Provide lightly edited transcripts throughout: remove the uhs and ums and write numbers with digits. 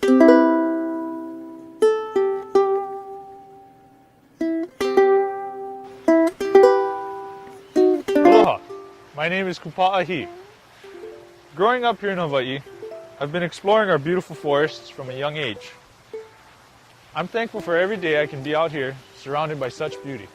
Aloha, my name is Kupa'ahi. Growing up here in Hawaii, I've been exploring our beautiful forests from a young age. I'm thankful for every day I can be out here surrounded by such beauty.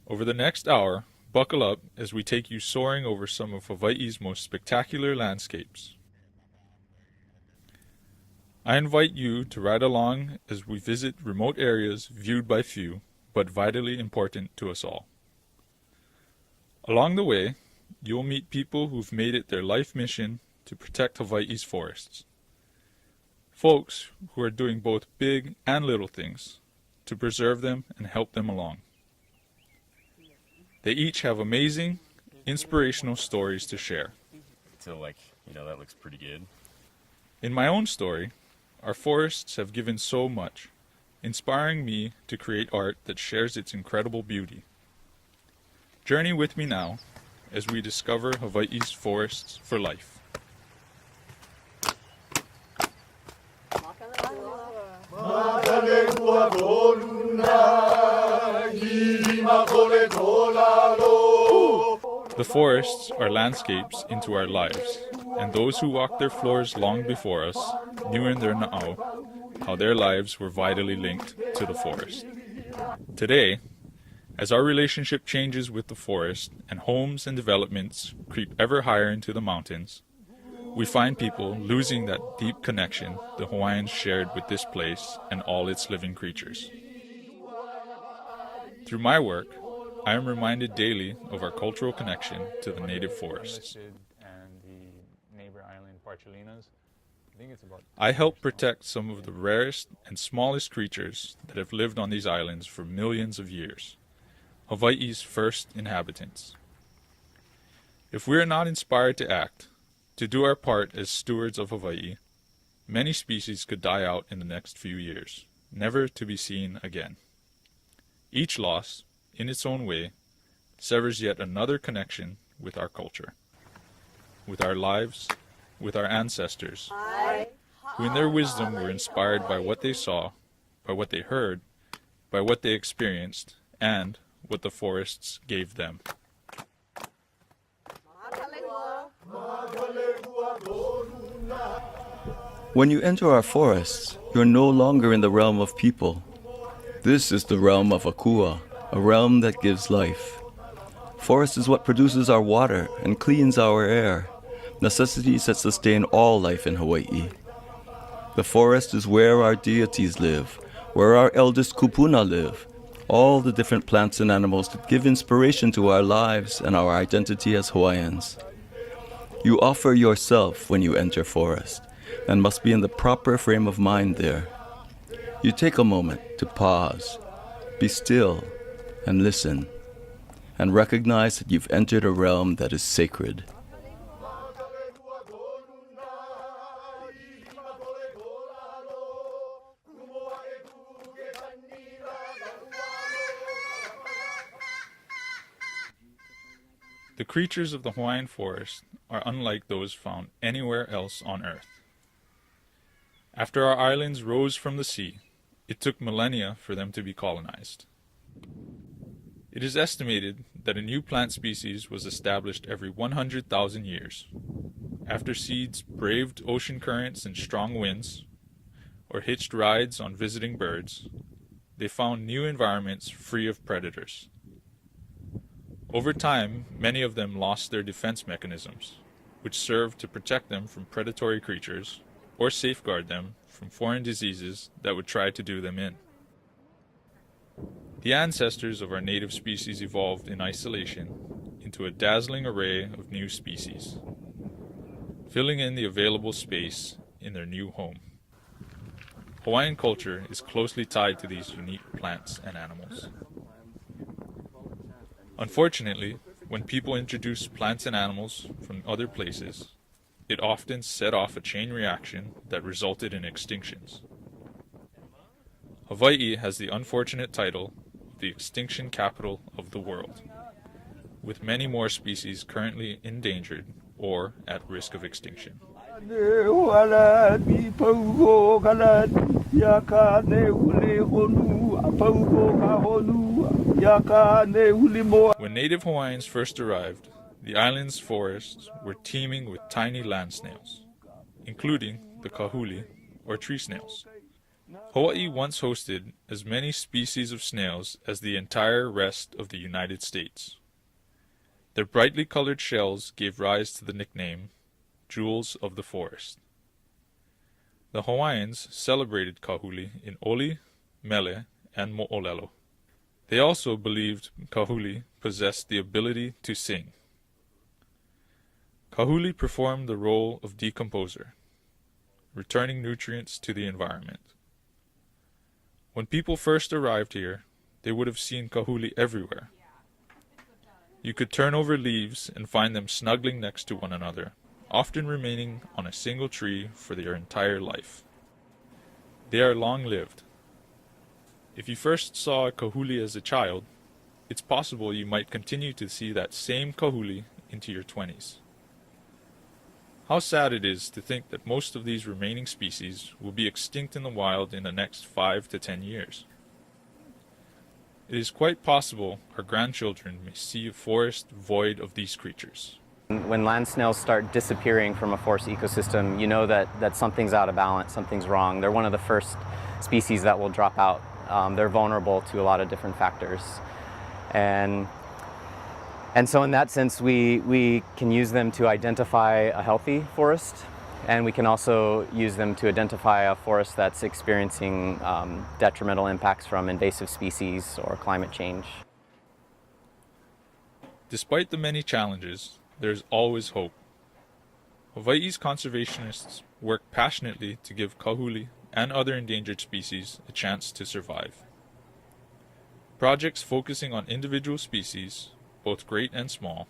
Over the next hour, buckle up as we take you soaring over some of Hawaii's most spectacular landscapes. I invite you to ride along as we visit remote areas viewed by few, but vitally important to us all. Along the way, you will meet people who've made it their life mission to protect Hawaii's forests. Folks who are doing both big and little things to preserve them and help them along. They each have amazing, inspirational stories to share. So that looks pretty good. In my own story, our forests have given so much, inspiring me to create art that shares its incredible beauty. Journey with me now as we discover Hawaii's forests for life. The forests are landscapes into our lives, and those who walked their floors long before us knew in their na'au how their lives were vitally linked to the forest. Today, as our relationship changes with the forest and homes and developments creep ever higher into the mountains, we find people losing that deep connection the Hawaiians shared with this place and all its living creatures. Through my work, I am reminded daily of our cultural connection to the native forests. I help protect some of the rarest and smallest creatures that have lived on these islands for millions of years, Hawaii's first inhabitants. If we are not inspired to act, to do our part as stewards of Hawaii, many species could die out in the next few years, never to be seen again. Each loss, in its own way, severs yet another connection with our culture, with our lives, with our ancestors, who in their wisdom were inspired by what they saw, by what they heard, by what they experienced, and what the forests gave them. When you enter our forests, you're no longer in the realm of people. This is the realm of Akua, a realm that gives life. Forest is what produces our water and cleans our air, necessities that sustain all life in Hawaii. The forest is where our deities live, where our eldest kupuna live, all the different plants and animals that give inspiration to our lives and our identity as Hawaiians. You offer yourself when you enter forest, and must be in the proper frame of mind there. You take a moment to pause, be still, and listen, and recognize that you've entered a realm that is sacred. The creatures of the Hawaiian forest are unlike those found anywhere else on Earth. After our islands rose from the sea, it took millennia for them to be colonized. It is estimated that a new plant species was established every 100,000 years, after seeds braved ocean currents and strong winds, or hitched rides on visiting birds. They found new environments free of predators. Over time, many of them lost their defense mechanisms, which served to protect them from predatory creatures or safeguard them from foreign diseases that would try to do them in. The ancestors of our native species evolved in isolation into a dazzling array of new species, filling in the available space in their new home. Hawaiian culture is closely tied to these unique plants and animals. Unfortunately, when people introduce plants and animals from other places, it often set off a chain reaction that resulted in extinctions. Hawaii has the unfortunate title of the extinction capital of the world. with many more species currently endangered or at risk of extinction. When native Hawaiians first arrived, the island's forests were teeming with tiny land snails, including the kahuli, or tree snails. Hawaii once hosted as many species of snails as the entire rest of the United States. Their brightly colored shells gave rise to the nickname Jewels of the Forest. The Hawaiians celebrated kahuli in Oli, Mele, and Mo'olelo. They also believed kahuli possessed the ability to sing. Kahuli performed the role of decomposer, returning nutrients to the environment. When people first arrived here, they would have seen kahuli everywhere. You could turn over leaves and find them snuggling next to one another, often remaining on a single tree for their entire life. They are long-lived. If you first saw a kahuli as a child, it's possible you might continue to see that same kahuli into your 20s. How sad it is to think that most of these remaining species will be extinct in the wild in the next 5 to 10 years. It is quite possible our grandchildren may see a forest void of these creatures. When land snails start disappearing from a forest ecosystem, you know that something's out of balance, something's wrong. They're one of the first species that will drop out. They're vulnerable to a lot of different factors. And so in that sense, we can use them to identify a healthy forest, and we can also use them to identify a forest that's experiencing detrimental impacts from invasive species or climate change. Despite the many challenges, there's always hope. Hawaii's conservationists work passionately to give kahuli and other endangered species a chance to survive. Projects focusing on individual species, both great and small,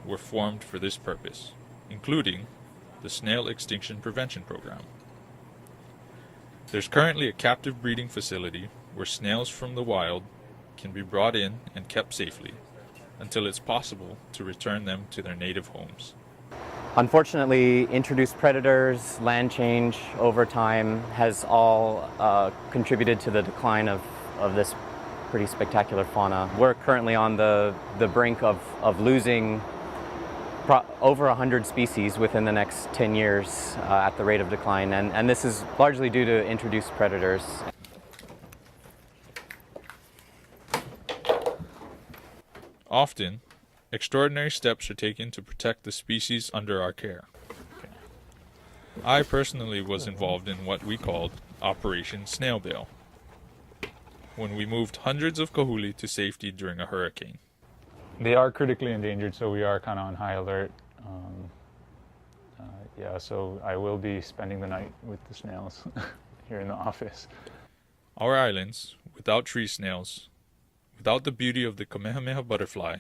were formed for this purpose, including the Snail Extinction Prevention Program. There's currently a captive breeding facility where snails from the wild can be brought in and kept safely until it's possible to return them to their native homes. Unfortunately, introduced predators, land change over time has all contributed to the decline of this pretty spectacular fauna. We're currently on the brink of losing over 100 species within the next 10 years at the rate of decline, and this is largely due to introduced predators. Often, extraordinary steps are taken to protect the species under our care. I personally was involved in what we called Operation Snail Bail, when we moved hundreds of kahuli to safety during a hurricane. They are critically endangered, so we are kind of on high alert. So I will be spending the night with the snails here in the office. Our islands, without tree snails, without the beauty of the Kamehameha butterfly,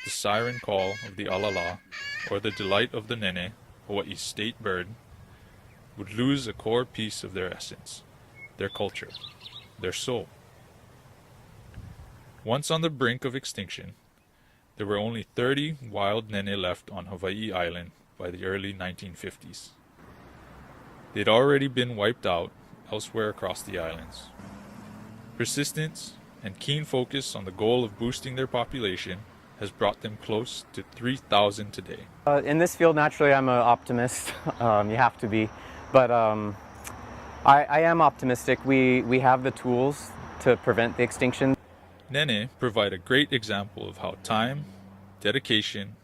the siren call of the alala, or the delight of the nene, Hawaii's state bird, would lose a core piece of their essence, their culture, their soul. Once on the brink of extinction, there were only 30 wild nene left on Hawaii Island by the early 1950s. They'd already been wiped out elsewhere across the islands. Persistence and keen focus on the goal of boosting their population has brought them close to 3,000 today. In this field, naturally, I'm an optimist. You have to be. But I am optimistic. We have the tools to prevent the extinction. Nene provide a great example of how time, dedication,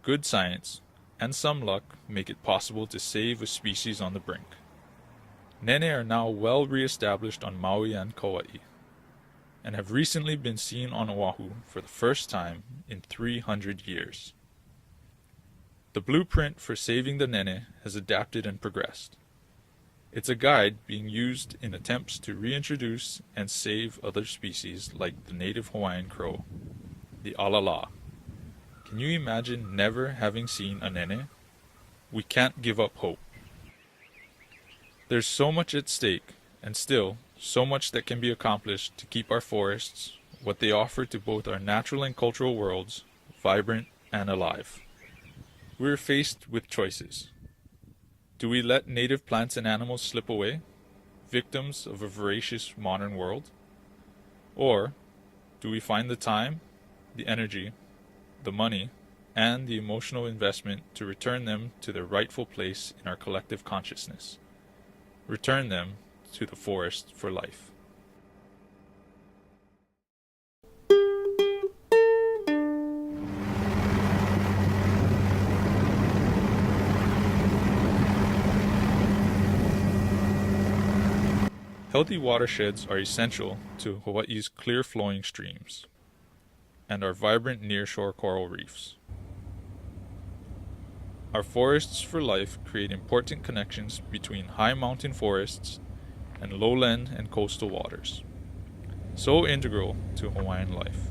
good science, and some luck make it possible to save a species on the brink. Nene are now well re-established on Maui and Kauai, and have recently been seen on Oahu for the first time in 300 years. The blueprint for saving the nene has adapted and progressed. It's a guide being used in attempts to reintroduce and save other species like the native Hawaiian crow, the alala. Can you imagine never having seen a nene? We can't give up hope. There's so much at stake, and still, so much that can be accomplished to keep our forests, what they offer to both our natural and cultural worlds, vibrant and alive. We are faced with choices. Do we let native plants and animals slip away, victims of a voracious modern world? Or do we find the time, the energy, the money, and the emotional investment to return them to their rightful place in our collective consciousness? Return them to the forest for life. Healthy watersheds are essential to Hawaii's clear-flowing streams and our vibrant nearshore coral reefs. Our forests for life create important connections between high mountain forests and lowland and coastal waters, so integral to Hawaiian life,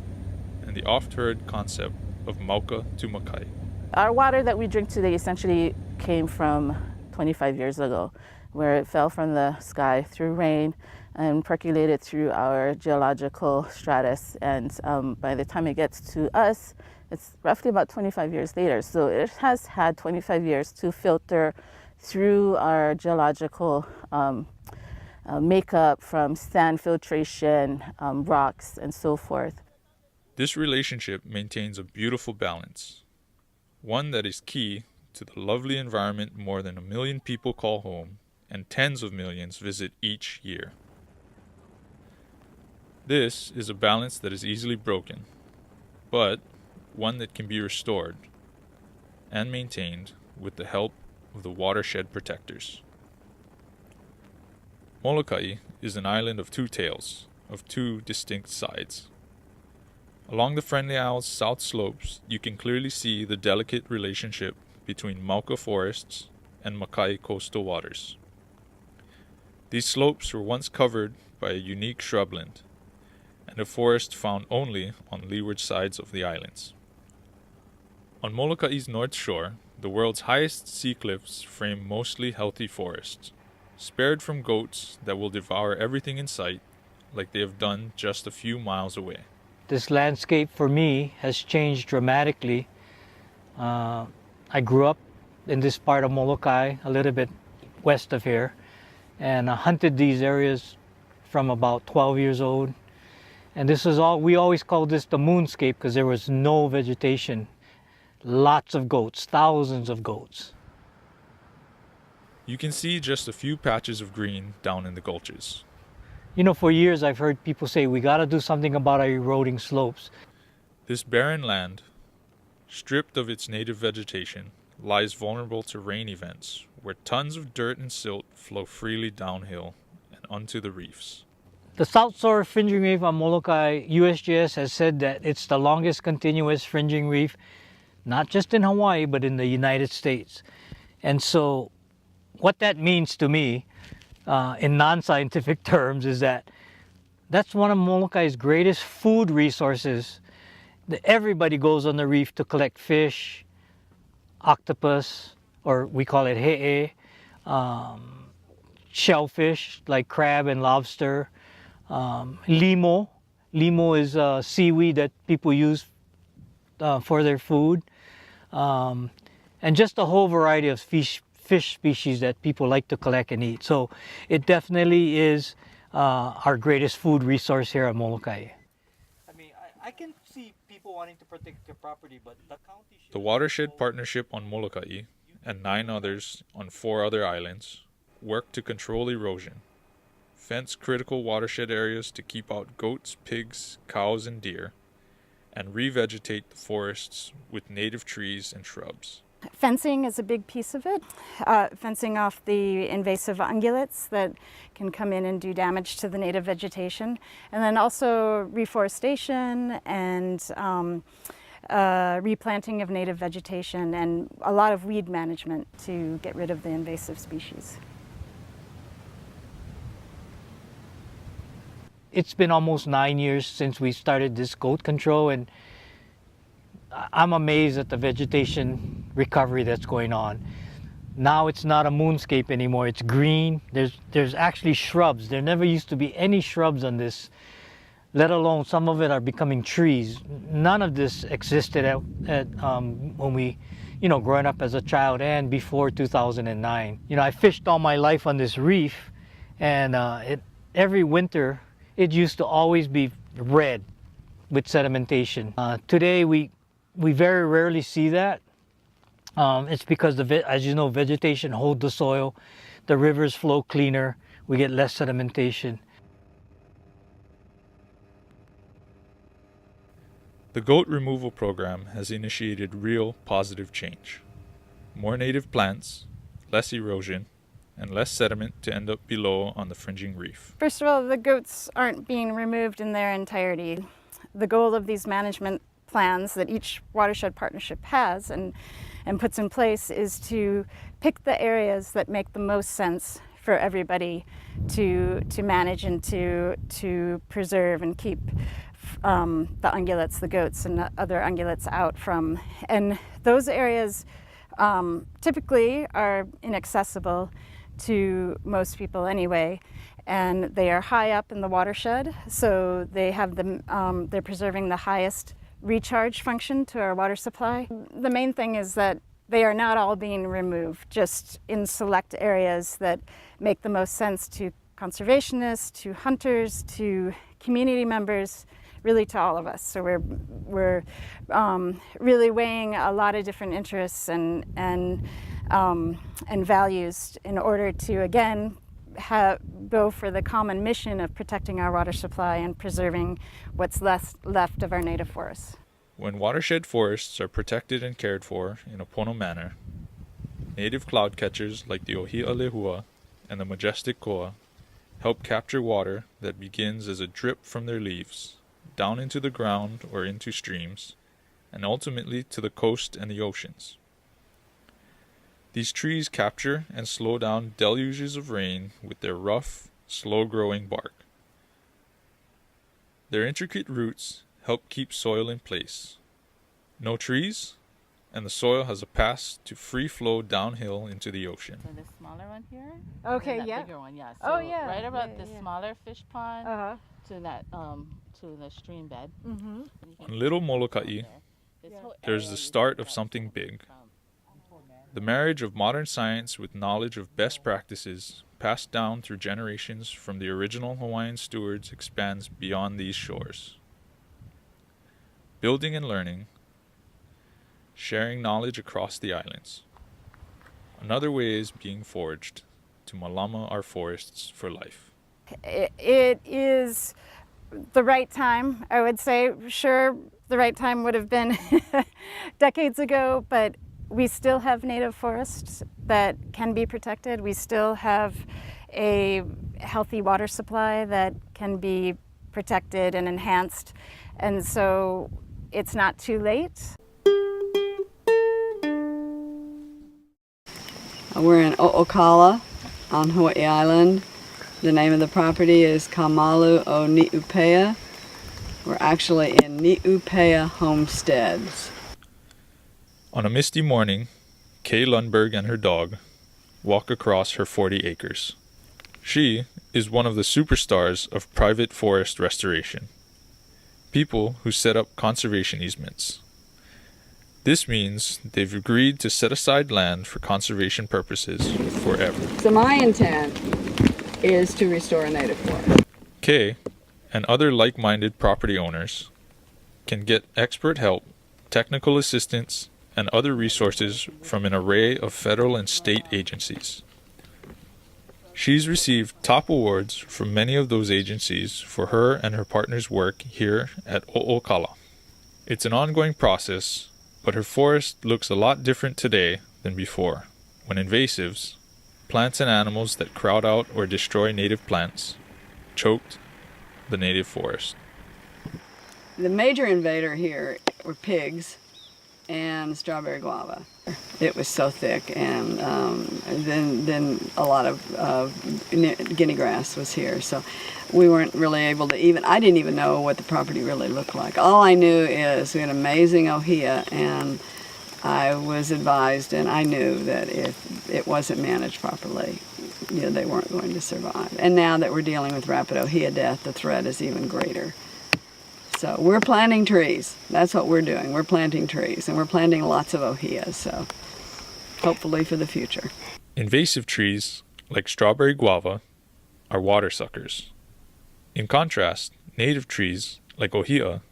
and the oft-heard concept of Mauka to Makai. Our water that we drink today essentially came from 25 years ago, where it fell from the sky through rain and percolated through our geological stratus. And by the time it gets to us, it's roughly about 25 years later. So it has had 25 years to filter through our geological makeup from sand filtration, rocks, and so forth. This relationship maintains a beautiful balance, one that is key to the lovely environment more than 1 million people call home and tens of millions visit each year. This is a balance that is easily broken, but one that can be restored and maintained with the help of the watershed protectors. Molokai is an island of two tales, of two distinct sides. Along the Friendly Isles south slopes, you can clearly see the delicate relationship between Mauka forests and Makai coastal waters. These slopes were once covered by a unique shrubland, and a forest found only on leeward sides of the islands. On Molokai's north shore, the world's highest sea cliffs frame mostly healthy forests, spared from goats that will devour everything in sight, like they have done just a few miles away. This landscape for me has changed dramatically. I grew up in this part of Molokai, a little bit west of here, and I hunted these areas from about 12 years old. And this is all, we always called this the moonscape because there was no vegetation. Lots of goats, thousands of goats. You can see just a few patches of green down in the gulches. You know, for years I've heard people say we got to do something about our eroding slopes. This barren land, stripped of its native vegetation, lies vulnerable to rain events where tons of dirt and silt flow freely downhill and onto the reefs. The South Shore Fringing Reef on Molokai, USGS has said that it's the longest continuous fringing reef, not just in Hawaii, but in the United States. And so what that means to me, in non-scientific terms, is that that's one of Molokai's greatest food resources. Everybody goes on the reef to collect fish, octopus, or we call it he'e, shellfish like crab and lobster, limo. Limo is seaweed that people use for their food, and just a whole variety of fish species that people like to collect and eat. So it definitely is our greatest food resource here at Molokai. I mean, I can see people wanting to protect their property, but the county should... The Watershed Partnership on Molokai and 9 others on 4 other islands work to control erosion, fence critical watershed areas to keep out goats, pigs, cows, and deer, and revegetate the forests with native trees and shrubs. Fencing is a big piece of it. Fencing off the invasive ungulates that can come in and do damage to the native vegetation. And then also reforestation and replanting of native vegetation and a lot of weed management to get rid of the invasive species. It's been almost 9 years since we started this goat control, and I'm amazed at the vegetation recovery that's going on. Now it's not a moonscape anymore, it's green. There's actually shrubs. There never used to be any shrubs on this let alone some of it are becoming trees. None of this existed when we, growing up as a child and before 2009. I fished all my life on this reef, and every winter it used to always be red with sedimentation. Today we very rarely see that. It's because, as you know, vegetation holds the soil, the rivers flow cleaner, we get less sedimentation. The goat removal program has initiated real positive change. More native plants, less erosion, and less sediment to end up below on the fringing reef. First of all, the goats aren't being removed in their entirety. The goal of these management plans that each watershed partnership has and puts in place is to pick the areas that make the most sense for everybody to manage and to preserve and keep the ungulates, the goats, and the other ungulates out from. And those areas typically are inaccessible to most people anyway, and they are high up in the watershed, so they have they're preserving the highest recharge function to our water supply. The main thing is that they are not all being removed, just in select areas that make the most sense to conservationists, to hunters, to community members, really to all of us. So we're really weighing a lot of different interests and values in order to, again, go for the common mission of protecting our water supply and preserving what's left of our native forests. When watershed forests are protected and cared for in a Pono manner, native cloud catchers like the Ohia Lehua and the majestic koa help capture water that begins as a drip from their leaves, down into the ground or into streams, and ultimately to the coast and the oceans. These trees capture and slow down deluges of rain with their rough, slow-growing bark. Their intricate roots help keep soil in place. No trees, and the soil has a path to free flow downhill into the ocean. So the smaller one here? Okay, and that yeah. bigger one, yeah. So Oh, yeah. right about Yeah, the yeah. smaller fish pond Uh-huh. to that to the stream bed. Mm-hmm. On Little Molokai, there's the start of something big. The marriage of modern science with knowledge of best practices passed down through generations from the original Hawaiian stewards expands beyond these shores. Building and learning, sharing knowledge across the islands. Another way is being forged to malama our forests for life. It is the right time, I would say. Sure, the right time would have been decades ago, but we still have native forests that can be protected. We still have a healthy water supply that can be protected and enhanced. And so it's not too late. We're in O'Okala on Hawaii Island. The name of the property is Kamalu o Ni'upea. We're actually in Ni'upea Homesteads. On a misty morning, Kay Lundberg and her dog walk across her 40 acres. She is one of the superstars of private forest restoration. People who set up conservation easements. This means they've agreed to set aside land for conservation purposes forever. So my intent is to restore a native forest. Kay and other like-minded property owners can get expert help, technical assistance, and other resources from an array of federal and state agencies. She's received top awards from many of those agencies for her and her partner's work here at O'Okala. It's an ongoing process, but her forest looks a lot different today than before, when invasives, plants and animals that crowd out or destroy native plants, choked the native forest. The major invader here were pigs and strawberry guava. It was so thick, and then a lot of guinea grass was here, so we weren't really able to I didn't even know what the property really looked like. All I knew is we had amazing ohia, and I was advised, and I knew that if it wasn't managed properly, they weren't going to survive. And now that we're dealing with rapid ohia death, the threat is even greater. So we're planting trees. That's what we're doing. We're planting trees, and we're planting lots of ohias, so hopefully for the future. Invasive trees, like strawberry guava, are water suckers. In contrast, native trees, like ohia,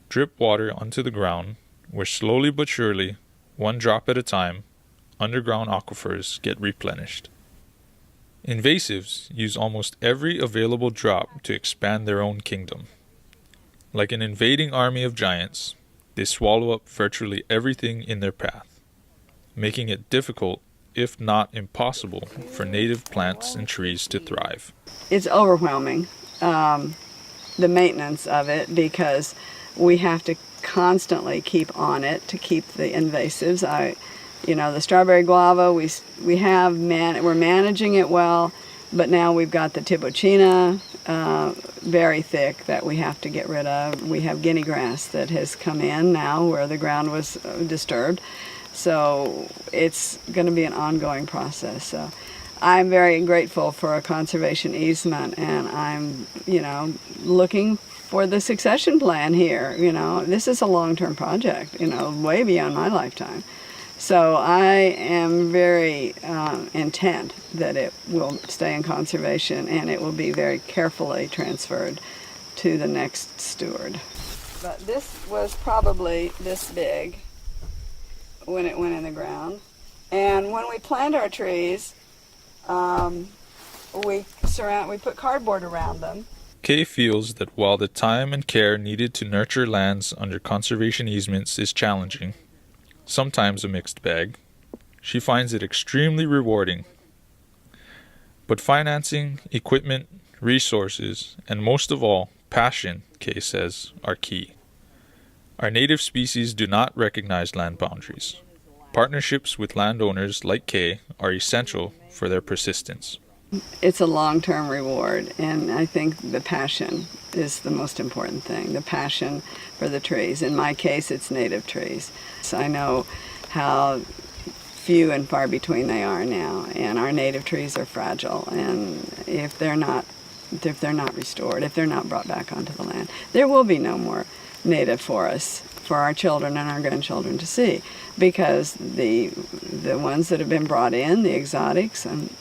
drip water onto the ground, where slowly but surely, one drop at a time, underground aquifers get replenished. Invasives use almost every available drop to expand their own kingdom. Like an invading army of giants, they swallow up virtually everything in their path, making it difficult, if not impossible, for native plants and trees to thrive. It's overwhelming, the maintenance of it, because we have to constantly keep on it to keep the invasives. The strawberry guava, we're managing it well, but now we've got the tibochina, very thick, that we have to get rid of. We have guinea grass that has come in now where the ground was disturbed. So it's going to be an ongoing process. So I'm very grateful for a conservation easement, and I'm, looking for the succession plan here. This is a long-term project, way beyond my lifetime. So I am very intent that it will stay in conservation, and it will be very carefully transferred to the next steward. But this was probably this big when it went in the ground. And when we plant our trees, we put cardboard around them. Kay feels that while the time and care needed to nurture lands under conservation easements is challenging, sometimes a mixed bag, she finds it extremely rewarding. But financing, equipment, resources, and most of all, passion, Kay says, are key. Our native species do not recognize land boundaries. Partnerships with landowners like Kay are essential for their persistence. It's a long-term reward, and I think the passion is the most important thing, the passion for the trees. In my case, it's native trees. So I know how few and far between they are now, and our native trees are fragile, and if they're not restored, if they're not brought back onto the land, there will be no more native forests for our children and our grandchildren to see, because the ones that have been brought in, the exotics, and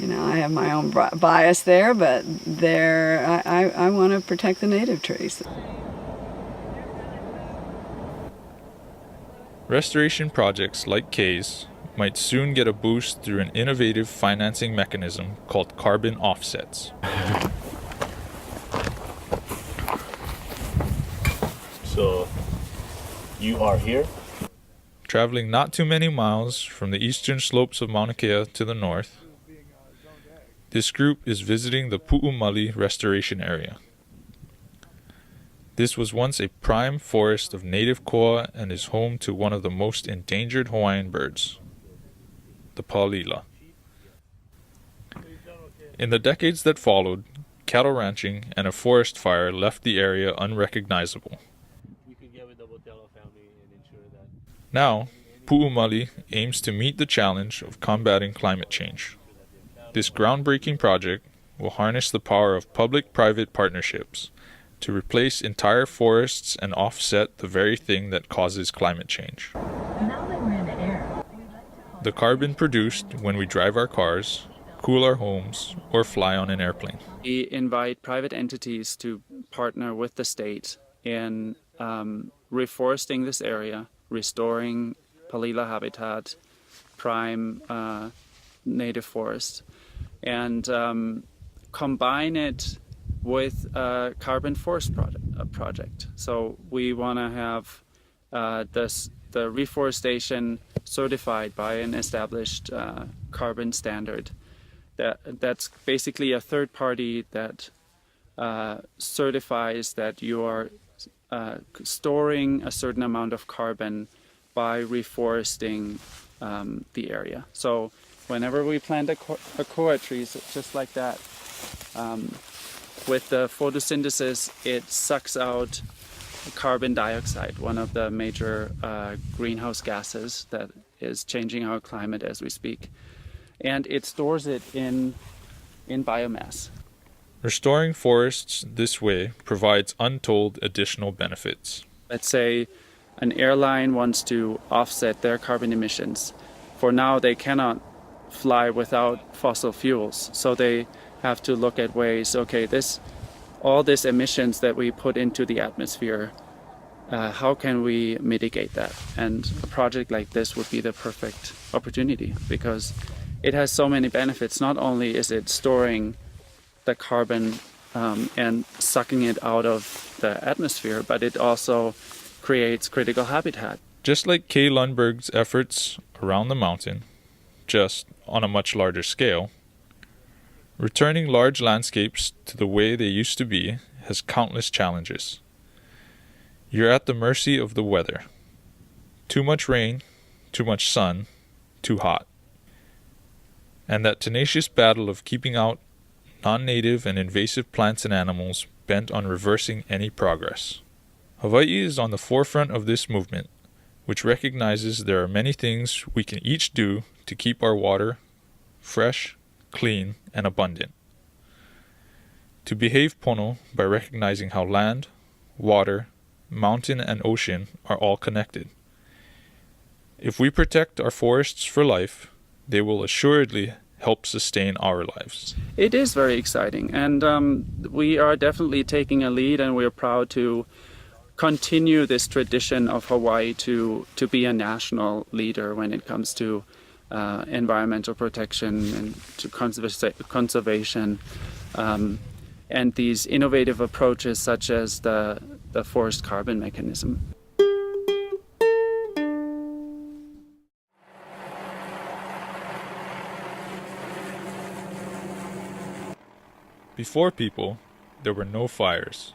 I have my own bias there, but I want to protect the native trees. Restoration projects like Kay's might soon get a boost through an innovative financing mechanism called carbon offsets. So, you are here? Traveling not too many miles from the eastern slopes of Mauna Kea to the north, this group is visiting the Pu'umali restoration area. This was once a prime forest of native koa and is home to one of the most endangered Hawaiian birds, the palila. In the decades that followed, cattle ranching and a forest fire left the area unrecognizable. Now, Pu'umali aims to meet the challenge of combating climate change. This groundbreaking project will harness the power of public-private partnerships to replace entire forests and offset the very thing that causes climate change. The carbon produced when we drive our cars, cool our homes, or fly on an airplane. We invite private entities to partner with the state in reforesting this area, restoring palila habitat, prime native forest, and combine it with a carbon forest project. So we want to have the reforestation certified by an established carbon standard. That's basically a third party that certifies that you are storing a certain amount of carbon by reforesting the area. So whenever we plant a koa tree, just like that, with the photosynthesis, it sucks out carbon dioxide, one of the major greenhouse gases that is changing our climate as we speak. And it stores it in biomass. Restoring forests this way provides untold additional benefits. Let's say an airline wants to offset their carbon emissions. For now, they cannot fly without fossil fuels, so they have to look at ways, okay, all these emissions that we put into the atmosphere, how can we mitigate that? And a project like this would be the perfect opportunity because it has so many benefits. Not only is it storing the carbon and sucking it out of the atmosphere, but it also creates critical habitat. Just like Kay Lundberg's efforts around the mountain, just on a much larger scale, returning large landscapes to the way they used to be has countless challenges. You're at the mercy of the weather. Too much rain, too much sun, too hot. And that tenacious battle of keeping out non-native and invasive plants and animals bent on reversing any progress. Hawaii is on the forefront of this movement, which recognizes there are many things we can each do to keep our water fresh, clean, and abundant. To behave pono by recognizing how land, water, mountain, and ocean are all connected. If we protect our forests for life, they will assuredly help sustain our lives. It is very exciting, and we are definitely taking a lead, and we are proud to continue this tradition of Hawaii to be a national leader when it comes to environmental protection and to conservation, and these innovative approaches such as the forest carbon mechanism. Before people, there were no fires.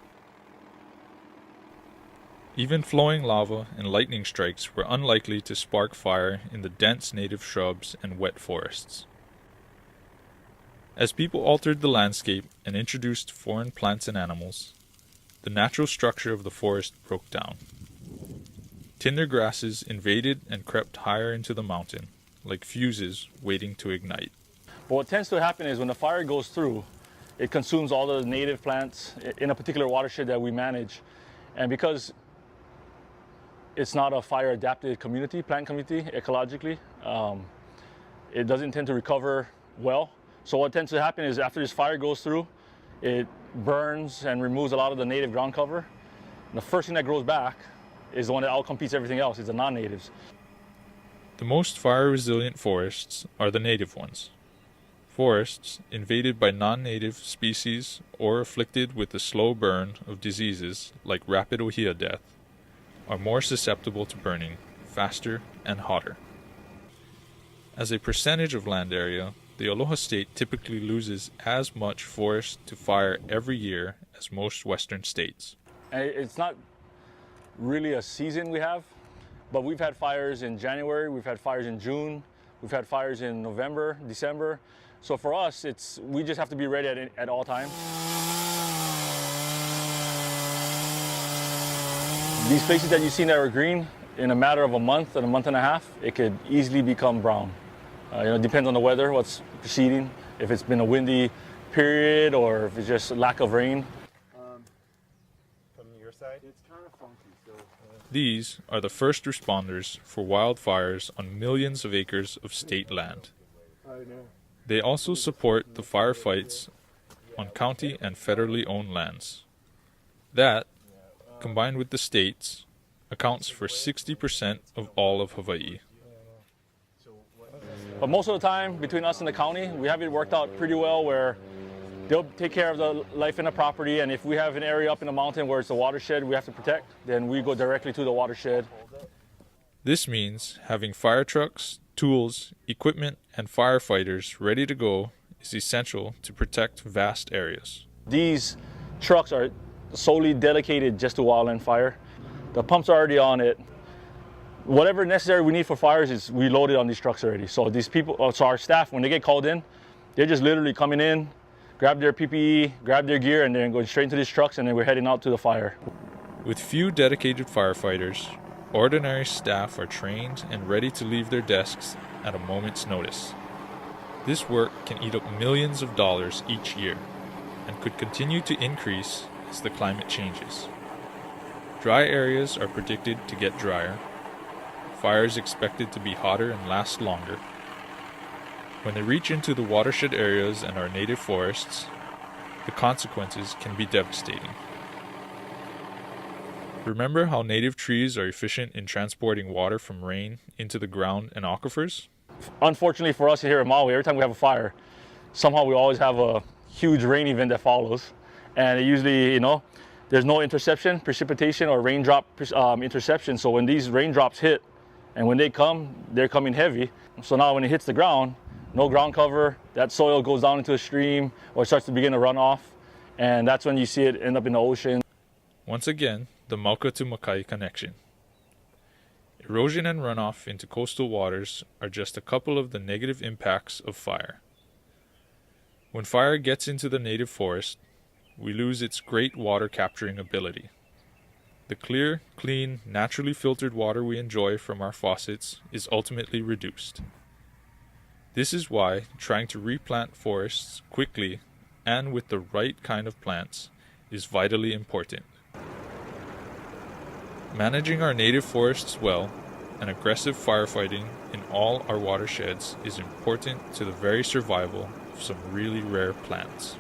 Even flowing lava and lightning strikes were unlikely to spark fire in the dense native shrubs and wet forests. As people altered the landscape and introduced foreign plants and animals, the natural structure of the forest broke down. Tinder grasses invaded and crept higher into the mountain, like fuses waiting to ignite. But what tends to happen is when the fire goes through, it consumes all the native plants in a particular watershed that we manage. And because it's not a fire-adapted community, plant community, ecologically, it doesn't tend to recover well. So what tends to happen is after this fire goes through, it burns and removes a lot of the native ground cover. And the first thing that grows back is the one that outcompetes everything else, is the non-natives. The most fire-resilient forests are the native ones. Forests invaded by non-native species or afflicted with the slow burn of diseases like rapid ohia death are more susceptible to burning faster and hotter. As a percentage of land area, the Aloha State typically loses as much forest to fire every year as most western states. And it's not really a season we have, but we've had fires in January, we've had fires in June, we've had fires in November, December. So for us, we just have to be ready at all times. These places that you see that are green, in a matter of a month and a half, it could easily become brown. It depends on the weather, what's preceding, if it's been a windy period or if it's just lack of rain. From your side, it's kind of funky. So, These are the first responders for wildfires on millions of acres of state land. I know. They also support the firefights on county and federally owned lands. That, combined with the states, accounts for 60% of all of Hawaii. But most of the time, between us and the county, we have it worked out pretty well where they'll take care of the life in the property, and if we have an area up in the mountain where it's a watershed we have to protect, then we go directly to the watershed. This means having fire trucks, tools, equipment, and firefighters ready to go is essential to protect vast areas. These trucks are solely dedicated just to wildland fire. The pumps are already on it. Whatever necessary we need for fires is we load it on these trucks already. So these people, so our staff, when they get called in, they're just literally coming in, grab their PPE, grab their gear, and then going straight into these trucks, and then we're heading out to the fire. With few dedicated firefighters, ordinary staff are trained and ready to leave their desks at a moment's notice. This work can eat up millions of dollars each year. and could continue to increase as the climate changes. Dry areas are predicted to get drier, fires expected to be hotter and last longer. When they reach into the watershed areas and our native forests, the consequences can be devastating. Remember how native trees are efficient in transporting water from rain into the ground and aquifers? Unfortunately for us here in Maui, every time we have a fire, somehow we always have a huge rain event that follows. And it usually, there's no interception, precipitation, or raindrop interception. So when these raindrops hit, and when they come, they're coming heavy. So now when it hits the ground, no ground cover, that soil goes down into a stream or starts to begin to run off. And that's when you see it end up in the ocean. Once again, the Mauka to Makai connection. Erosion and runoff into coastal waters are just a couple of the negative impacts of fire. When fire gets into the native forest, we lose its great water capturing ability. The clear, clean, naturally filtered water we enjoy from our faucets is ultimately reduced. This is why trying to replant forests quickly and with the right kind of plants is vitally important. Managing our native forests well and aggressive firefighting in all our watersheds is important to the very survival of some really rare plants.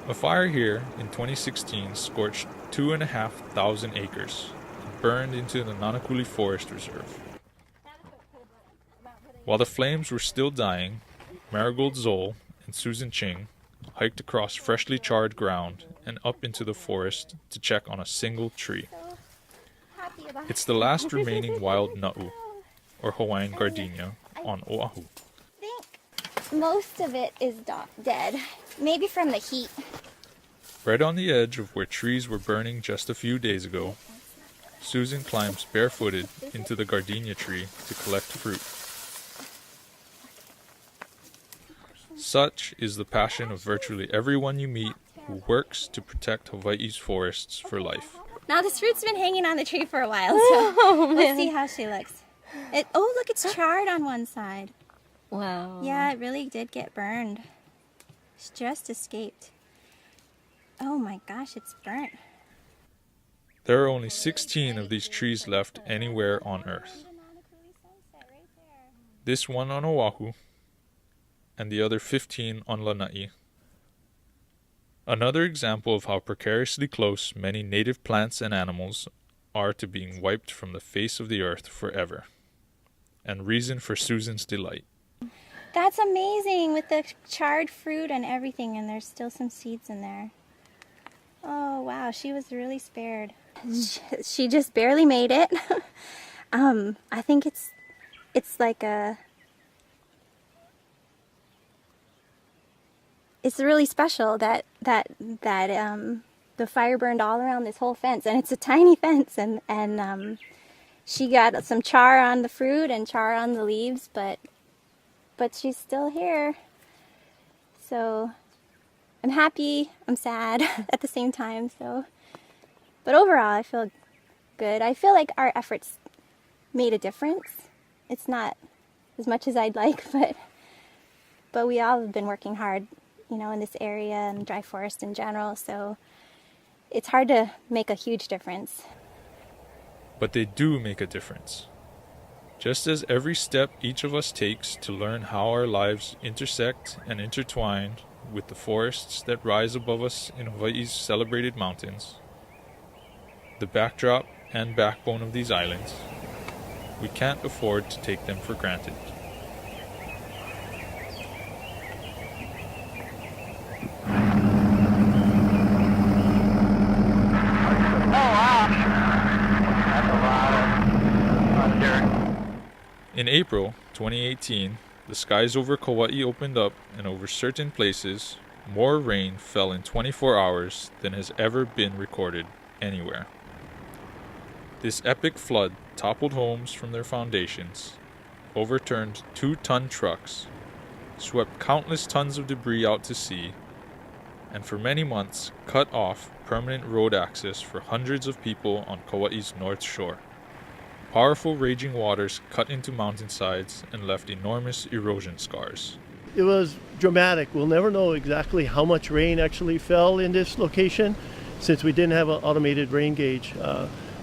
A fire here in 2016 scorched 2,500 acres and burned into the Nanakuli Forest Reserve. While the flames were still dying, Marigold Zoll and Susan Ching hiked across freshly charred ground and up into the forest to check on a single tree. It's the last remaining wild na'u, or Hawaiian gardenia, on Oahu. I think most of it is dead, maybe from the heat. Right on the edge of where trees were burning just a few days ago, Susan climbs barefooted into the gardenia tree to collect fruit. Such is the passion of virtually everyone you meet who works to protect Hawaii's forests for life. Now this fruit's been hanging on the tree for a while, so let's see how she looks. Look, it's charred on one side. Wow. Yeah, it really did get burned. It's just escaped. Oh my gosh, it's burnt. There are only 16 of these trees left anywhere on Earth. This one on Oahu, and the other 15 on Lanai. Another example of how precariously close many native plants and animals are to being wiped from the face of the earth forever, and reason for Susan's delight. That's amazing with the charred fruit and everything, and there's still some seeds in there. Oh wow, she was really spared. She just barely made it. I think it's like it's really special that the fire burned all around this whole fence, and it's a tiny fence, and she got some char on the fruit and char on the leaves, but she's still here. So I'm happy, I'm sad at the same time. But overall, I feel good. I feel like our efforts made a difference. It's not as much as I'd like, but we all have been working hard, in this area and dry forest in general. So it's hard to make a huge difference. But they do make a difference. Just as every step each of us takes to learn how our lives intersect and intertwine with the forests that rise above us in Hawaii's celebrated mountains, the backdrop and backbone of these islands, we can't afford to take them for granted. In April 2018, the skies over Kauai opened up, and over certain places, more rain fell in 24 hours than has ever been recorded anywhere. This epic flood toppled homes from their foundations, overturned 2-ton trucks, swept countless tons of debris out to sea, and for many months cut off permanent road access for hundreds of people on Kauai's north shore. Powerful raging waters cut into mountainsides and left enormous erosion scars. was dramatic. We'll never know exactly how much rain actually fell in this location since we didn't have an automated rain gauge.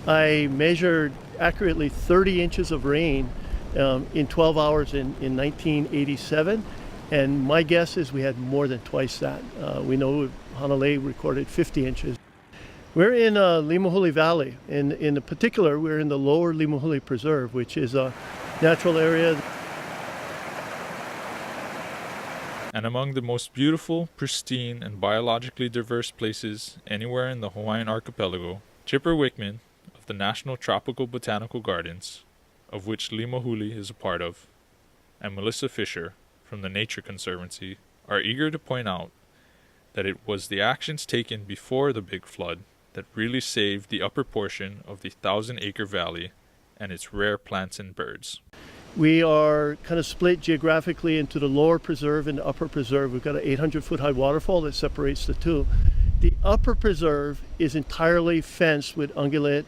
I measured accurately 30 inches of rain in 12 hours in 1987, and my guess is we had more than twice that. We know Hanalei recorded 50 inches. We're in Limahuli Valley. In particular, we're in the lower Limahuli Preserve, which is a natural area. And among the most beautiful, pristine, and biologically diverse places anywhere in the Hawaiian archipelago, Chipper Wickman of the National Tropical Botanical Gardens, of which Limahuli is a part of, and Melissa Fisher from the Nature Conservancy are eager to point out that it was the actions taken before the big flood that really saved the upper portion of the 1,000-acre valley and its rare plants and birds. We are kind of split geographically into the lower preserve and the upper preserve. We've got an 800-foot high waterfall that separates the two. The upper preserve is entirely fenced with ungulate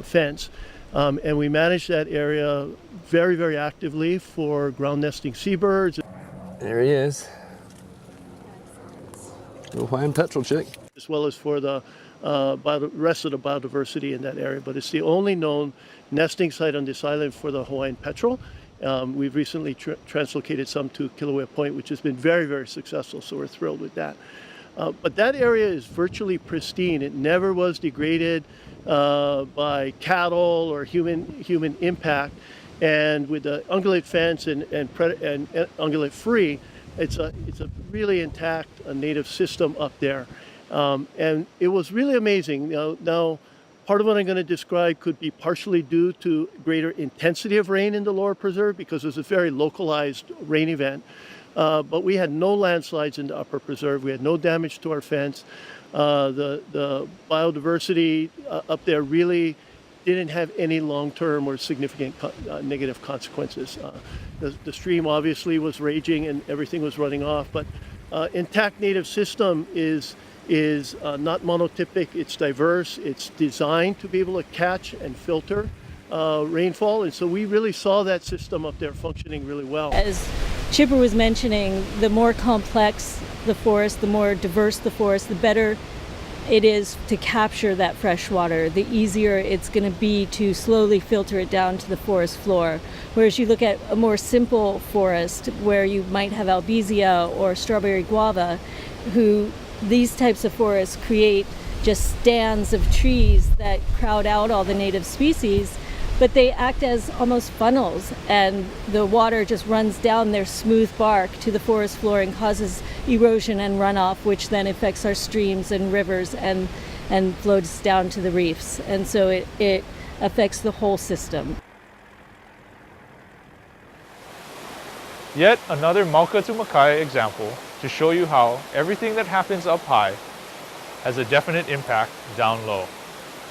fence, and we manage that area very, very actively for ground nesting seabirds. There he is, the Hawaiian petrel chick. As well as for the rest of the biodiversity in that area, but it's the only known nesting site on this island for the Hawaiian petrel. We've recently translocated some to Kilauea Point, which has been very, very successful, so we're thrilled with that. But that area is virtually pristine. It never was degraded by cattle or human impact. And with the ungulate fence and ungulate free, it's a really intact native system up there. And it was really amazing. Now, part of what I'm going to describe could be partially due to greater intensity of rain in the lower preserve because it was a very localized rain event. But we had no landslides in the upper preserve. We had no damage to our fence. The biodiversity up there really didn't have any long-term or significant negative consequences. The stream obviously was raging and everything was running off, but intact native system is not monotypic, it's diverse, it's designed to be able to catch and filter rainfall, and so we really saw that system up there functioning really well. As Chipper was mentioning, the more complex the forest, the more diverse the forest, the better it is to capture that fresh water, the easier it's going to be to slowly filter it down to the forest floor. Whereas you look at a more simple forest where you might have albizia or strawberry guava, these types of forests create just stands of trees that crowd out all the native species, but they act as almost funnels, and the water just runs down their smooth bark to the forest floor and causes erosion and runoff, which then affects our streams and rivers and flows down to the reefs. And so it affects the whole system. Yet another Mauka to Makai example to show you how everything that happens up high has a definite impact down low.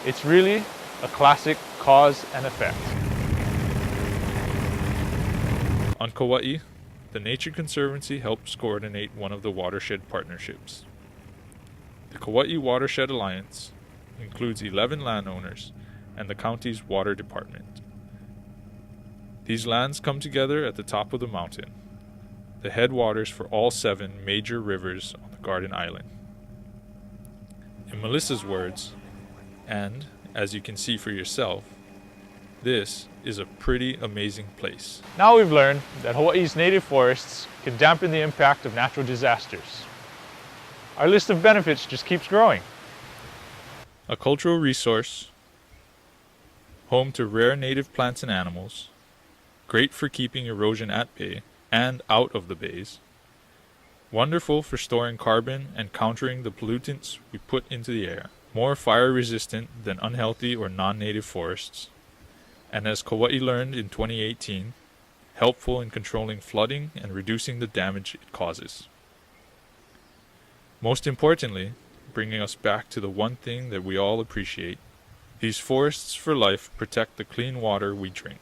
It's really a classic cause and effect. On Kauai, the Nature Conservancy helps coordinate one of the watershed partnerships. The Kauai Watershed Alliance includes 11 landowners and the county's water department. These lands come together at the top of the mountain, the headwaters for all 7 major rivers on the Garden Island. In Melissa's words, and as you can see for yourself, this is a pretty amazing place. Now we've learned that Hawaii's native forests can dampen the impact of natural disasters. Our list of benefits just keeps growing. A cultural resource, home to rare native plants and animals, great for keeping erosion at bay and out of the bays, wonderful for storing carbon and countering the pollutants we put into the air, more fire resistant than unhealthy or non-native forests, and as Kauai learned in 2018, helpful in controlling flooding and reducing the damage it causes. Most importantly, bringing us back to the one thing that we all appreciate, these forests for life protect the clean water we drink.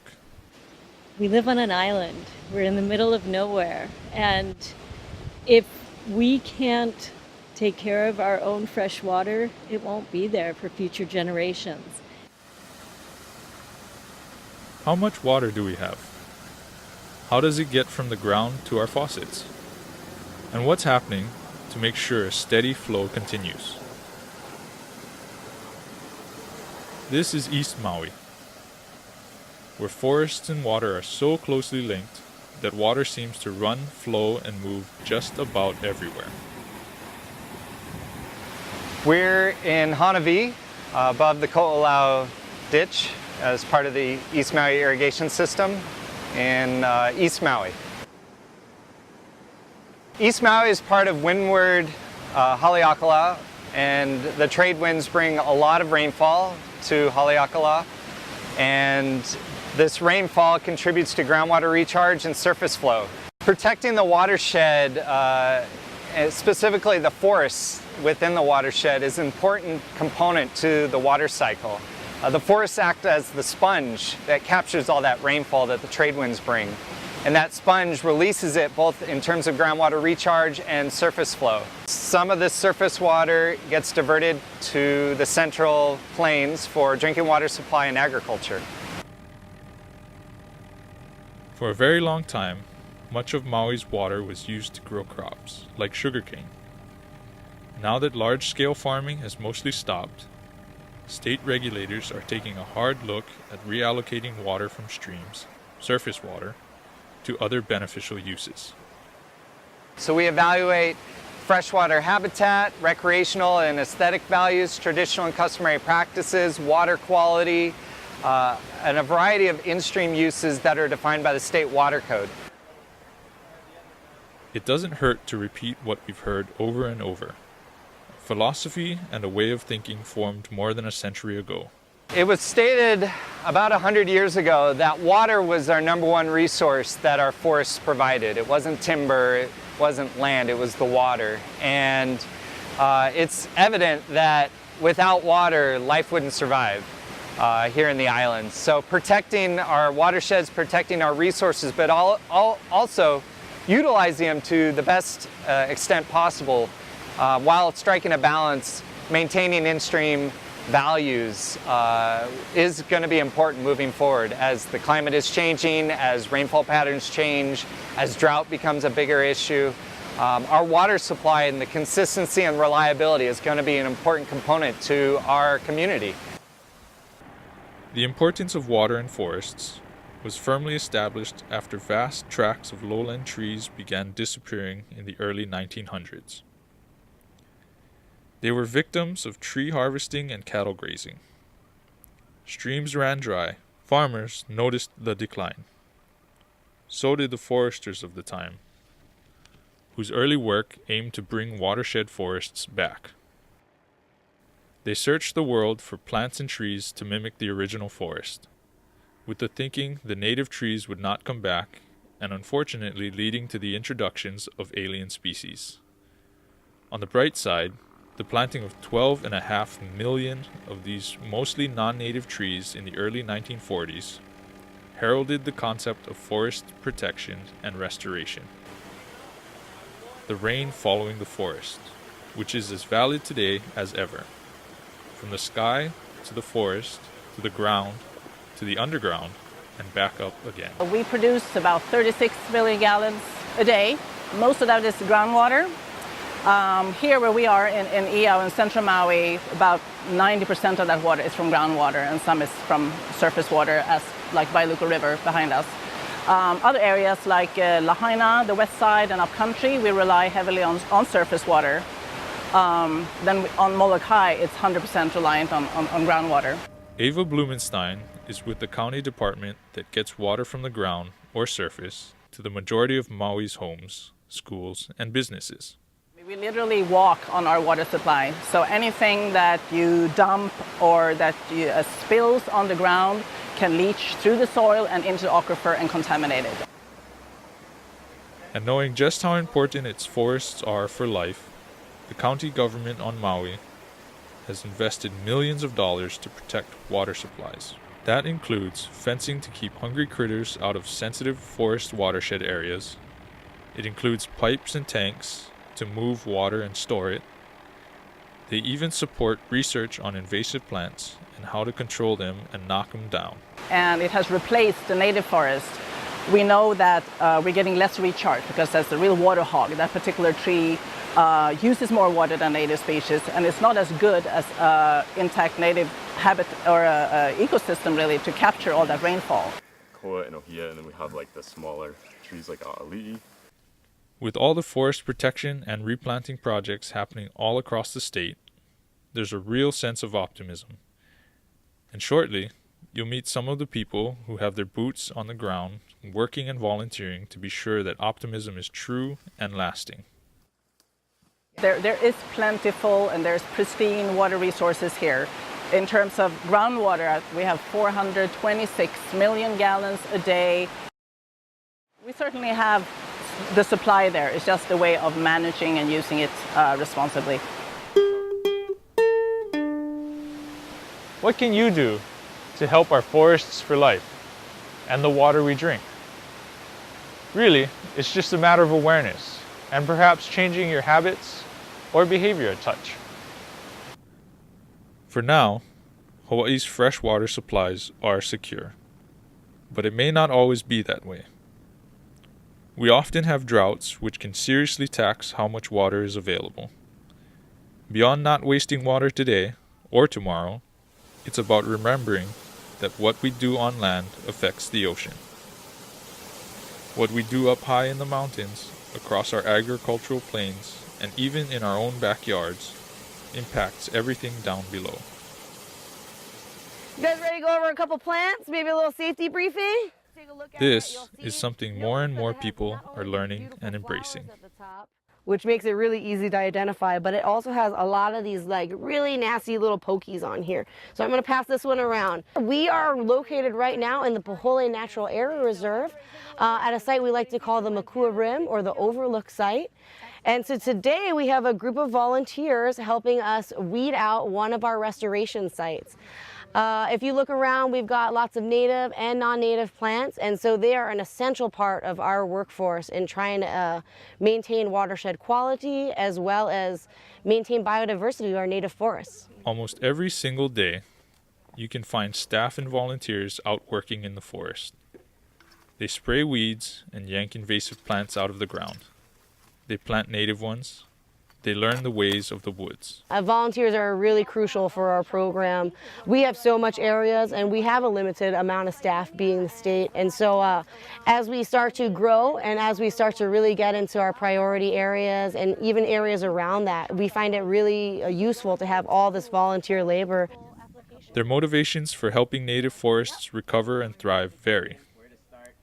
We live on an island. We're in the middle of nowhere. And if we can't take care of our own fresh water, it won't be there for future generations. How much water do we have? How does it get from the ground to our faucets? and what's happening to make sure a steady flow continues. This is East Maui, where forests and water are so closely linked that water seems to run, flow, and move just about everywhere. We're in Hanavi, above the Ko'olau ditch, as part of the East Maui irrigation system in East Maui. East Maui is part of windward Haleakala, and the trade winds bring a lot of rainfall to Haleakala, and this rainfall contributes to groundwater recharge and surface flow. Protecting the watershed, specifically the forests within the watershed, is an important component to the water cycle. The forests act as the sponge that captures all that rainfall that the trade winds bring. And that sponge releases it both in terms of groundwater recharge and surface flow. Some of this surface water gets diverted to the central plains for drinking water supply and agriculture. For a very long time, much of Maui's water was used to grow crops, like sugarcane. Now that large-scale farming has mostly stopped, state regulators are taking a hard look at reallocating water from streams, surface water, to other beneficial uses. So we evaluate freshwater habitat, recreational and aesthetic values, traditional and customary practices, water quality, and a variety of in-stream uses that are defined by the state water code. It doesn't hurt to repeat what we've heard over and over. Philosophy and a way of thinking formed more than a century ago. It was stated about 100 years ago that water was our number one resource that our forests provided. It wasn't timber, it wasn't land, it was the water. And it's evident that without water, life wouldn't survive here in the islands. So protecting our watersheds, protecting our resources, but also utilizing them to the best extent possible while striking a balance, maintaining in-stream values is going to be important moving forward as the climate is changing, as rainfall patterns change, as drought becomes a bigger issue. Our water supply and the consistency and reliability is going to be an important component to our community. The importance of water in forests was firmly established after vast tracts of lowland trees began disappearing in the early 1900s. They were victims of tree harvesting and cattle grazing. Streams ran dry. Farmers noticed the decline. So did the foresters of the time, whose early work aimed to bring watershed forests back. They searched the world for plants and trees to mimic the original forest, with the thinking the native trees would not come back, and unfortunately leading to the introductions of alien species. On the bright side, the planting of 12.5 million of these mostly non-native trees in the early 1940s heralded the concept of forest protection and restoration. The rain following the forest, which is as valid today as ever. From the sky to the forest, to the ground, to the underground, and back up again. We produce about 36 million gallons a day. Most of that is groundwater. Here where we are in Iao in central Maui, about 90% of that water is from groundwater and some is from surface water, as like Wailuku River behind us. Other areas like Lahaina, the west side, and upcountry, we rely heavily on surface water. Then on Molokai, it's 100% reliant on groundwater. Ava Blumenstein is with the county department that gets water from the ground or surface to the majority of Maui's homes, schools, and businesses. We literally walk on our water supply. So anything that you dump or that spills on the ground can leach through the soil and into the aquifer and contaminate it. And knowing just how important its forests are for life, the county government on Maui has invested millions of dollars to protect water supplies. That includes fencing to keep hungry critters out of sensitive forest watershed areas. It includes pipes and tanks to move water and store it. They even support research on invasive plants and how to control them and knock them down. And it has replaced the native forest we know that we're getting less recharge because that's the real water hog. That particular tree uses more water than native species, and it's not as good as intact native habitat or ecosystem really to capture all that rainfall. Koa and ohia, and then we have like the smaller trees like a'ali'i. With all the forest protection and replanting projects happening all across the state, there's a real sense of optimism. And shortly, you'll meet some of the people who have their boots on the ground, working and volunteering to be sure that optimism is true and lasting. There is plentiful and there's pristine water resources here. In terms of groundwater, we have 426 million gallons a day. We certainly have the supply there. It's just a way of managing and using it responsibly. What can you do to help our forests for life and the water we drink? Really, it's just a matter of awareness and perhaps changing your habits or behavior a touch. For now, Hawaii's freshwater supplies are secure, but it may not always be that way. We often have droughts which can seriously tax how much water is available. Beyond not wasting water today or tomorrow, it's about remembering that what we do on land affects the ocean. What we do up high in the mountains, across our agricultural plains, and even in our own backyards, impacts everything down below. You guys ready to go over a couple plants? Maybe a little safety briefing? This is something more and more people are learning and embracing. Which makes it really easy to identify, but it also has a lot of these like really nasty little pokies on here. So I'm gonna pass this one around. We are located right now in the Pahole Natural Area Reserve at a site we like to call the Makua Rim, or the Overlook site. And so today we have a group of volunteers helping us weed out one of our restoration sites. If you look around, we've got lots of native and non-native plants, and so they are an essential part of our workforce in trying to maintain watershed quality as well as maintain biodiversity of our native forests. Almost every single day, you can find staff and volunteers out working in the forest. They spray weeds and yank invasive plants out of the ground. They plant native ones. They learn the ways of the woods. Volunteers are really crucial for our program. We have so much areas and we have a limited amount of staff being the state. And so as we start to grow and as we start to really get into our priority areas and even areas around that, we find it really useful to have all this volunteer labor. Their motivations for helping native forests recover and thrive vary.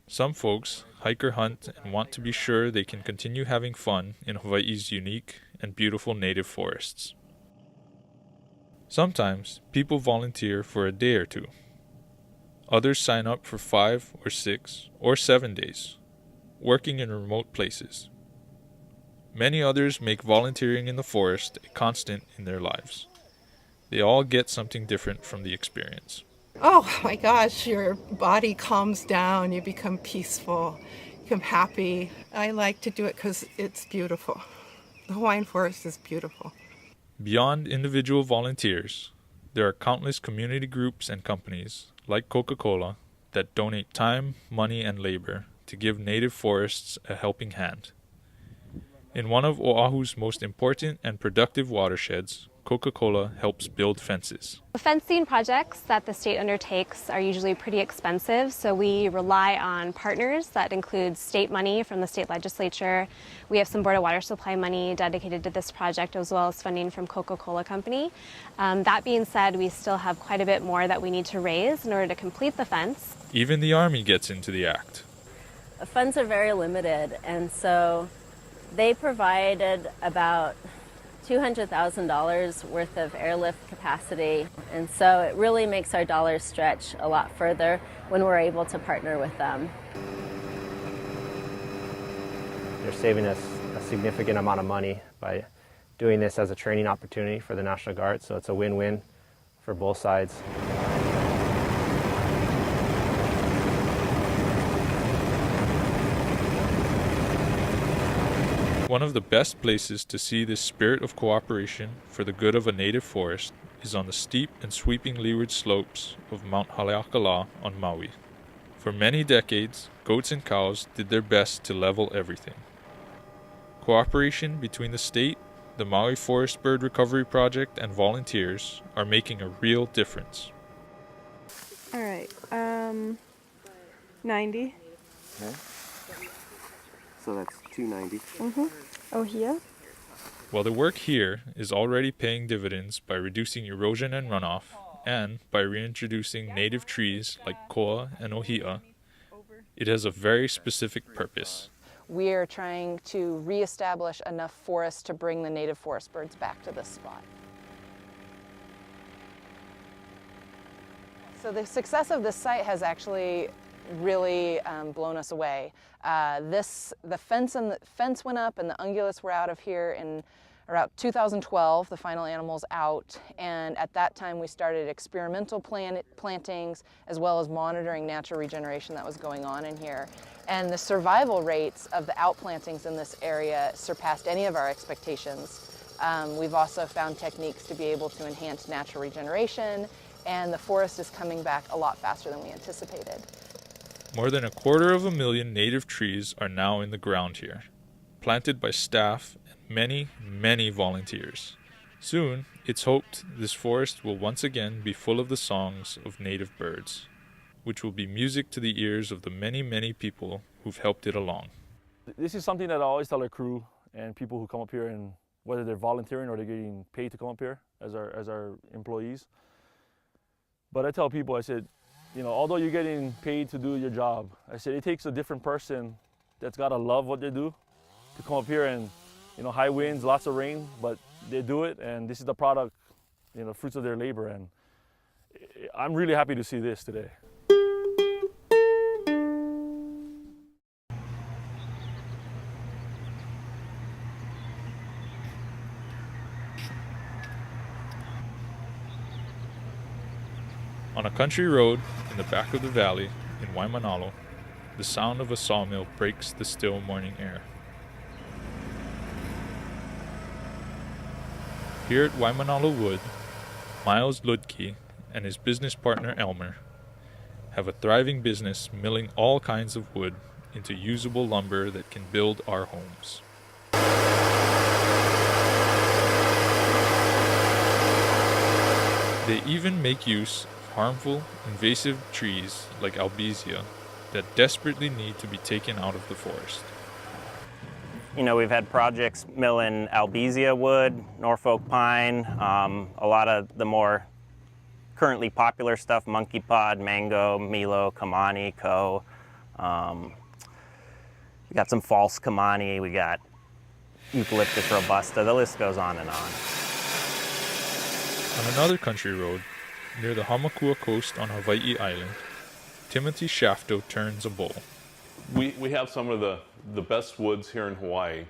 Some folks hike or hunt and want to be sure they can continue having fun in Hawaii's unique and beautiful native forests. Sometimes people volunteer for a day or two. Others sign up for 5 or 6 or 7 days, working in remote places. Many others make volunteering in the forest a constant in their lives. They all get something different from the experience. Oh my gosh, your body calms down, you become peaceful, you become happy. I like to do it because it's beautiful. The Hawaiian forest is beautiful. Beyond individual volunteers, there are countless community groups and companies, like Coca-Cola, that donate time, money, and labor to give native forests a helping hand. In one of Oahu's most important and productive watersheds, Coca-Cola helps build fences. The fencing projects that the state undertakes are usually pretty expensive, so we rely on partners. That includes state money from the state legislature. We have some Board of Water Supply money dedicated to this project, as well as funding from Coca-Cola Company. That being said, we still have quite a bit more that we need to raise in order to complete the fence. Even the Army gets into the act. The funds are very limited, and so they provided about $200,000 worth of airlift capacity, and so it really makes our dollars stretch a lot further when we're able to partner with them. They're saving us a significant amount of money by doing this as a training opportunity for the National Guard, so it's a win-win for both sides. One of the best places to see this spirit of cooperation for the good of a native forest is on the steep and sweeping leeward slopes of Mount Haleakala on Maui. For many decades, goats and cows did their best to level everything. Cooperation between the state, the Maui Forest Bird Recovery Project, and volunteers are making a real difference. All right, 90. Okay. So that's 290. Mm-hmm. Oh, here? While the work here is already paying dividends by reducing erosion and runoff, and by reintroducing native trees like koa and ohia, it has a very specific purpose. We are trying to reestablish enough forest to bring the native forest birds back to this spot. So the success of this site has actually really blown us away. The fence went up and the ungulates were out of here in around 2012, the final animals out, and at that time we started experimental plantings as well as monitoring natural regeneration that was going on in here. And the survival rates of the outplantings in this area surpassed any of our expectations. We've also found techniques to be able to enhance natural regeneration, and the forest is coming back a lot faster than we anticipated. More than 250,000 native trees are now in the ground here, planted by staff and many volunteers. Soon, it's hoped this forest will once again be full of the songs of native birds, which will be music to the ears of the many people who've helped it along. This is something that I always tell our crew and people who come up here, and whether they're volunteering or they're getting paid to come up here as our employees. But I tell people, I said, you know, although you're getting paid to do your job, I said it takes a different person that's got to love what they do to come up here and, you know, high winds, lots of rain, but they do it, and this is the product, you know, fruits of their labor, and I'm really happy to see this today. On a country road in the back of the valley in Waimanalo, the sound of a sawmill breaks the still morning air. Here at Waimanalo Wood, Miles Ludke and his business partner Elmer have a thriving business milling all kinds of wood into usable lumber that can build our homes. They even make use of harmful, invasive trees like albizia that desperately need to be taken out of the forest. You know, we've had projects milling albizia wood, Norfolk pine, a lot of the more currently popular stuff, monkey pod, mango, Milo, Kamani, Ko. We got some false Kamani, we got Eucalyptus robusta, the list goes on and on. On another country road, near the Hamakua coast on Hawaii Island, Timothy Shafto turns a bull. We have some of the best woods here in Hawaii,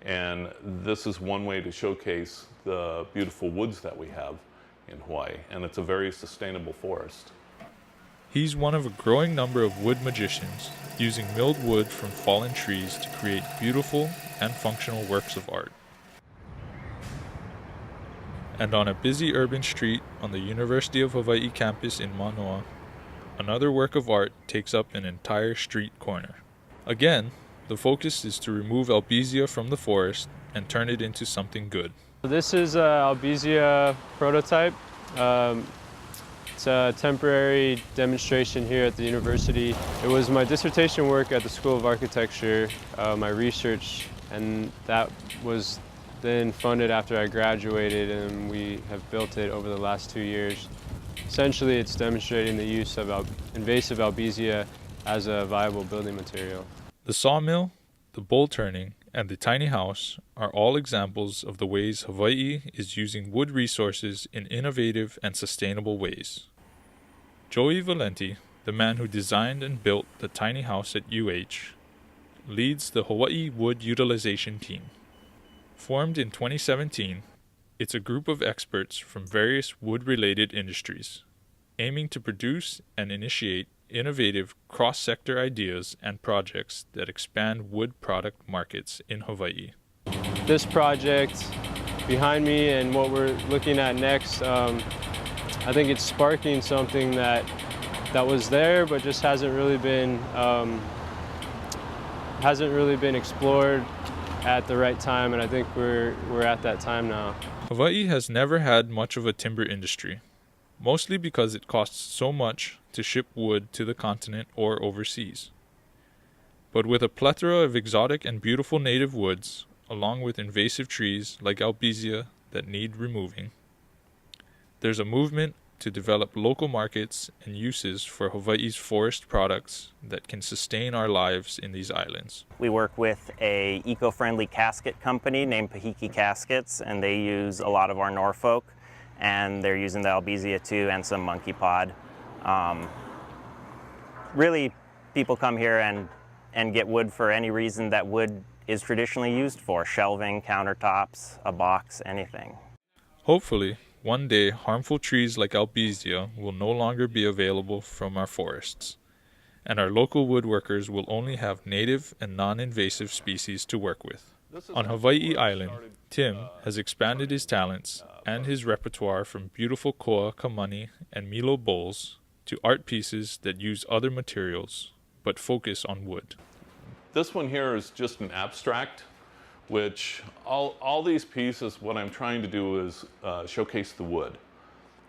and this is one way to showcase the beautiful woods that we have in Hawaii, and it's a very sustainable forest. He's one of a growing number of wood magicians using milled wood from fallen trees to create beautiful and functional works of art. And on a busy urban street on the University of Hawaii campus in Manoa, another work of art takes up an entire street corner. Again, the focus is to remove albizia from the forest and turn it into something good. This is an albizia prototype. It's a temporary demonstration here at the university. It was my dissertation work at the School of Architecture, my research, and that was then funded after I graduated, and we have built it over the last 2 years. Essentially, it's demonstrating the use of invasive albizia as a viable building material. The sawmill, the bull turning, and the tiny house are all examples of the ways Hawaii is using wood resources in innovative and sustainable ways. Joey Valenti, the man who designed and built the tiny house at UH, leads the Hawaii Wood Utilization Team. Formed in 2017, it's a group of experts from various wood-related industries, aiming to produce and initiate innovative cross-sector ideas and projects that expand wood product markets in Hawaii. This project behind me and what we're looking at next, I think it's sparking something that that was there, but just hasn't really been explored at the right time, and I think we're at that time now. Hawaii has never had much of a timber industry, mostly because it costs so much to ship wood to the continent or overseas. But with a plethora of exotic and beautiful native woods, along with invasive trees like albizia that need removing, there's a movement to develop local markets and uses for Hawaii's forest products that can sustain our lives in these islands. We work with a eco-friendly casket company named Pahiki Caskets, and they use a lot of our Norfolk, and they're using the albizia too and some monkey pod. Really, people come here and get wood for any reason that wood is traditionally used for: shelving, countertops, a box, anything. Hopefully, one day harmful trees like albizia will no longer be available from our forests, and our local woodworkers will only have native and non-invasive species to work with. On Hawaii Island, Tim has expanded his talents and his repertoire from beautiful koa, kamani, and milo bowls to art pieces that use other materials but focus on wood. This one here is just an abstract, which all these pieces, what I'm trying to do is showcase the wood.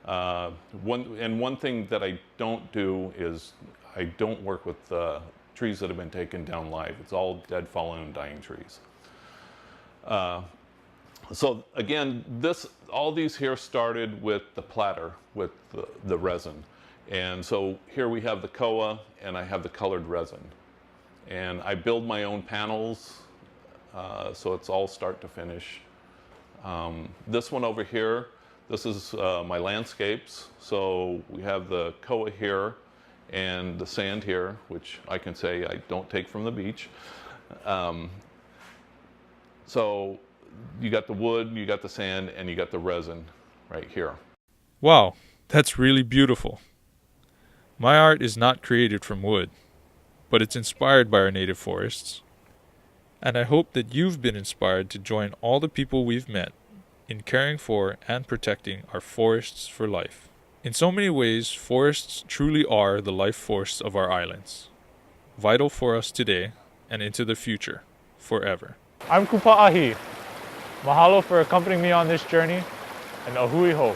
One thing that I don't do is I don't work with trees that have been taken down live. It's all dead, fallen, and dying trees. So again, all these here started with the platter, with the resin. And so here we have the koa, and I have the colored resin. And I build my own panels, so it's all start to finish. This one over here, this is my landscapes. So we have the koa here and the sand here, which I can say I don't take from the beach. So you got the wood, you got the sand, and you got the resin right here. Wow, that's really beautiful. My art is not created from wood, but it's inspired by our native forests. And I hope that you've been inspired to join all the people we've met in caring for and protecting our forests for life. In so many ways, forests truly are the life force of our islands, vital for us today and into the future, forever. I'm Kupa'ahi. Mahalo for accompanying me on this journey, and ahui ho.